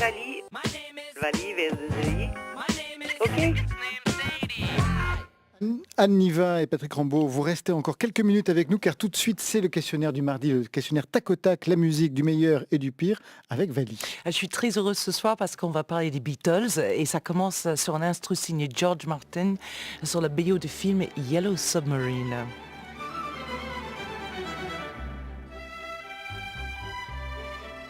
Vali. Vali, Vali. Ok. Anne Niva et Patrick Rambaud, vous restez encore quelques minutes avec nous car tout de suite c'est le questionnaire du mardi, le questionnaire tac au tac, la musique du meilleur et du pire avec Vali. Je suis très heureuse ce soir parce qu'on va parler des Beatles et ça commence sur un instru signé George Martin sur la BO du film Yellow Submarine.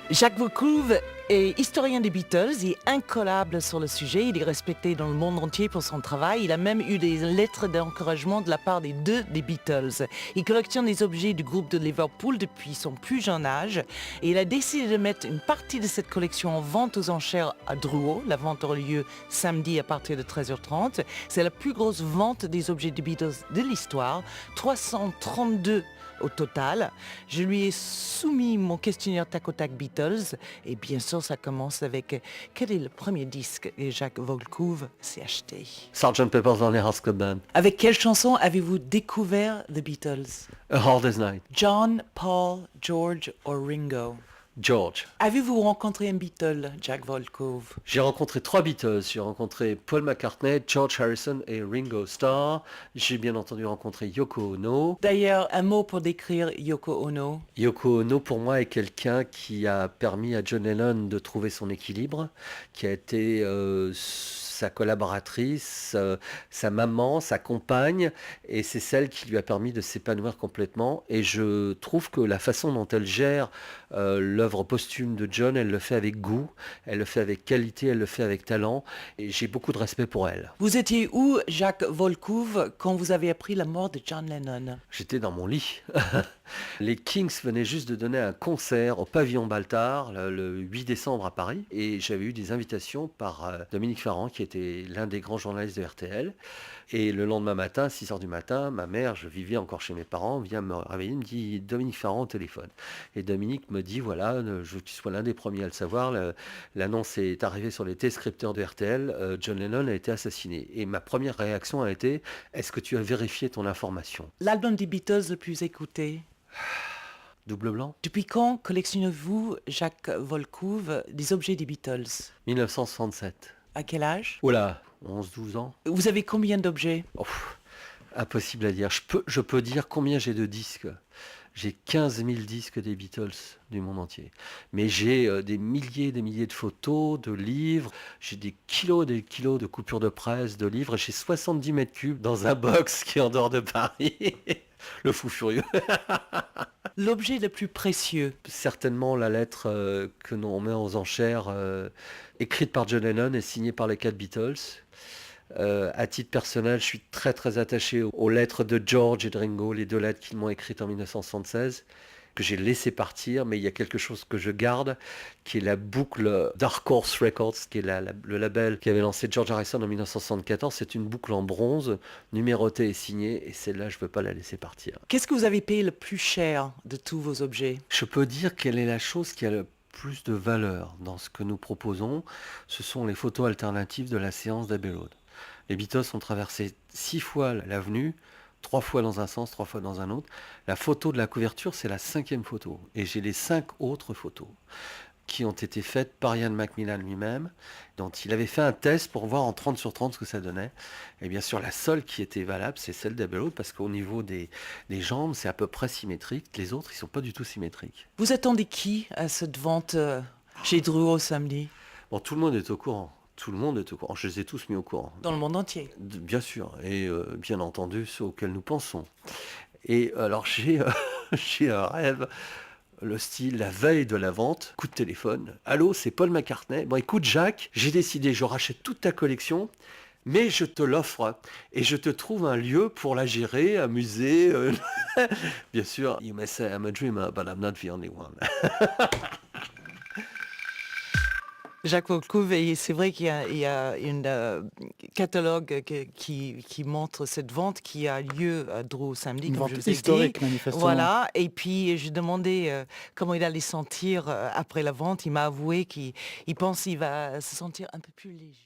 Jacques Volcouve est historien des Beatles, il est incollable sur le sujet, il est respecté dans le monde entier pour son travail, il a même eu des lettres d'encouragement de la part des deux des Beatles. Il collectionne les objets du groupe de Liverpool depuis son plus jeune âge et il a décidé de mettre une partie de cette collection en vente aux enchères à Drouot. La vente aura lieu samedi à partir de 13h30. C'est la plus grosse vente des objets des Beatles de l'histoire, 332 au total. Je lui ai soumis mon questionnaire tac au tac Beatles et bien sûr ça commence avec quel est le premier disque que Jacques Volcouve s'est acheté. Sgt. Pepper's Lonely Hearts Club Band. Avec quelle chanson avez-vous découvert The Beatles? A Hard Day's Night. John, Paul, George ou Ringo? George. Avez-vous rencontré un Beatle, Jacques Volcouve? J'ai rencontré 3 Beatles. J'ai rencontré Paul McCartney, George Harrison et Ringo Starr. J'ai bien entendu rencontré Yoko Ono. D'ailleurs, un mot pour décrire Yoko Ono. Yoko Ono, pour moi, est quelqu'un qui a permis à John Lennon de trouver son équilibre, qui a été sa collaboratrice, sa maman, sa compagne, et c'est celle qui lui a permis de s'épanouir complètement. Et je trouve que la façon dont elle gère l'œuvre posthume de John, elle le fait avec goût, elle le fait avec qualité, elle le fait avec talent, et j'ai beaucoup de respect pour elle. Vous étiez où, Jacques Volcouve, quand vous avez appris la mort de John Lennon? J'étais dans mon lit. Les Kings venaient juste de donner un concert au pavillon Baltard le 8 décembre à Paris, et j'avais eu des invitations par Dominique Farran, qui était l'un des grands journalistes de RTL. Et le lendemain matin, 6h du matin, ma mère, je vivais encore chez mes parents, vient me réveiller, me dit Dominique Farran au téléphone. Et Dominique me dit voilà, je veux que tu sois l'un des premiers à le savoir, l'annonce est arrivée sur les téléscripteurs de RTL, John Lennon a été assassiné. Et ma première réaction a été est-ce que tu as vérifié ton information? L'album des Beatles le plus écouté? Double blanc. Depuis quand collectionnez-vous, Jacques Volcouve, des objets des Beatles? 1967. À quel âge? Oula, 11-12 ans. Vous avez combien d'objets? Impossible à dire. Je peux dire combien j'ai de disques. J'ai 15 000 disques des Beatles du monde entier. Mais j'ai des milliers de photos, de livres. J'ai des kilos de coupures de presse, de livres. J'ai 70 mètres cubes dans un box qui est en dehors de Paris. Le fou furieux. L'objet le plus précieux? Certainement la lettre que l'on met aux enchères, écrite par John Lennon et signée par les 4 Beatles. À titre personnel, je suis très très attaché aux lettres de George et de Ringo, les 2 lettres qu'ils m'ont écrites en 1976, que j'ai laissé partir, mais il y a quelque chose que je garde, qui est la boucle Dark Horse Records, qui est le label qui avait lancé George Harrison en 1974. C'est une boucle en bronze, numérotée et signée, et celle-là, je ne veux pas la laisser partir. Qu'est-ce que vous avez payé le plus cher de tous vos objets? Je peux dire quelle est la chose qui a le plus de valeur dans ce que nous proposons. Ce sont les photos alternatives de la séance d'Abbey Road. Les Beatles ont traversé 6 fois l'avenue, 3 fois dans un sens, 3 fois dans un autre. La photo de la couverture, c'est la 5e photo. Et j'ai les 5 autres photos qui ont été faites par Ian Macmillan lui-même, dont il avait fait un test pour voir en 30 sur 30 ce que ça donnait. Et bien sûr, la seule qui était valable, c'est celle d'Abbey Road, parce qu'au niveau des jambes, c'est à peu près symétrique. Les autres, ils ne sont pas du tout symétriques. Vous attendez qui à cette vente chez Drouot samedi? Bon, tout le monde est au courant. Tout le monde est au courant. Je les ai tous mis au courant. Dans le monde entier? Bien sûr. Et bien entendu, ceux auxquels nous pensons. Et alors, j'ai un rêve, le style, la veille de la vente, coup de téléphone. Allô, c'est Paul McCartney. Bon, écoute, Jacques, j'ai décidé, je rachète toute ta collection, mais je te l'offre. Et je te trouve un lieu pour la gérer, un musée. Bien sûr, you may say I'm a dreamer, but I'm not the only one. Jacques Volcouve, et c'est vrai qu'il y a un catalogue qui montre cette vente qui a lieu à Drouot samedi, Une comme je vente vous ai dit. historique, manifestement. Voilà, et puis j'ai demandé comment il allait sentir après la vente. Il m'a avoué qu'il pense qu'il va se sentir un peu plus léger.